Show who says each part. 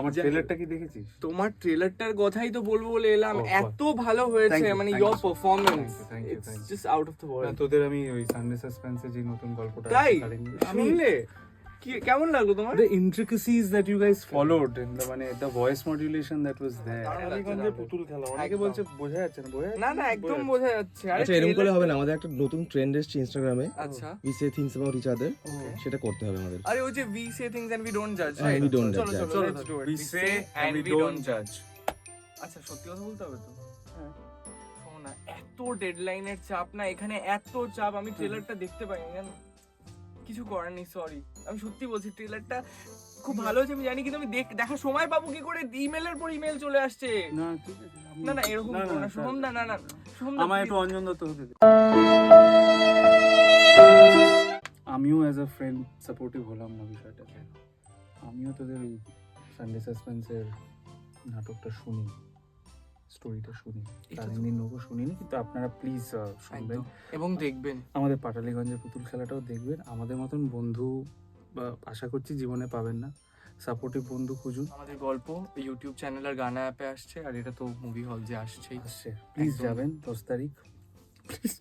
Speaker 1: আমার ট্রেলারটা কি দেখেছিস?
Speaker 2: তোমার ট্রেলারটার কথাই তো বলবো বলে এলাম,
Speaker 1: Oh,
Speaker 2: এত ভালো হয়েছে, মানে your performance
Speaker 1: Thank you.
Speaker 2: It's just out of the world.
Speaker 1: তোদের আমি ওই সানডে সাসপেন্সে যে নতুন গল্পটা
Speaker 2: তাই
Speaker 1: আমি
Speaker 2: শুনলে কি কেমন লাগলো তোমার?
Speaker 1: the intricacies that you guys followed in the মানে the voice modulation that was there.
Speaker 2: টালিগঞ্জে
Speaker 1: পুতুল খেলা অনেকে বলছে বোঝা যাচ্ছে না,
Speaker 2: না না একদম বোঝা যাচ্ছে। আরে
Speaker 3: আচ্ছা এরকম করলে
Speaker 2: trailer-
Speaker 3: হবে না, আমাদের একটা নতুন ট্রেন্ড এসেছে ইনস্টাগ্রামে,
Speaker 2: আচ্ছা
Speaker 3: we say things about each other, সেটা করতে হবে আমাদের।
Speaker 2: আরে ওই যে we say things and we don't judge,
Speaker 3: হ্যাঁ,
Speaker 2: right?
Speaker 3: we don't
Speaker 2: চলো
Speaker 3: judge.
Speaker 2: চলো let's do it.
Speaker 1: We say and we don't judge.
Speaker 2: আচ্ছা সত্যি কথা বলতে হবে তো। শোনো না, এত ডেডলাইনের চাপ না এখানে, এত চাপ, আমি ট্রেলারটা দেখতে পাইনি জানো, কিছু করার নেই, সরি। আমি সত্যি বলছি ট্রেলারটা খুব ভালো হয়েছে আমি জানি, কিন্তু আমি দেখার সময় পাবো কি করে? ইমেলের পর ইমেল চলে আসছে।
Speaker 1: না ঠিক আছে
Speaker 2: না না এরকম করো না শুভম দা, না না শুভম দা
Speaker 1: আমায় একটু
Speaker 2: please।
Speaker 1: অঞ্জন দত্ত হতে দে। আমিও অ্যাজ আ ফ্রেন্ড সাপোর্টিভ হলাম না বিষয়টাতে। আমিও তোদের ওই সানডে সাসপেন্সের নাটকটা শুনি, স্টোরিটা শুনি, তারিণীর নৌকো শুনিনি, কিন্তু আপনারা প্লিজ শুনবেন
Speaker 2: একদম, এবং দেখবেন।
Speaker 1: আমাদের পাটালিগঞ্জের পুতুল খেলাটাও দেখবেন। আমাদের মতন বন্ধু বা আশা করছি জীবনে পাবেন না, সাপোর্টিভ বন্ধু খুঁজুন।
Speaker 2: আমাদের গল্প ইউটিউব চ্যানেল আর গানা অ্যাপে আসছে, আর এটা তো মুভি হল যে আসছেই।
Speaker 1: আসছে, প্লিজ
Speaker 2: একদম।
Speaker 1: যাবেন 10 তারিখ প্লিজ।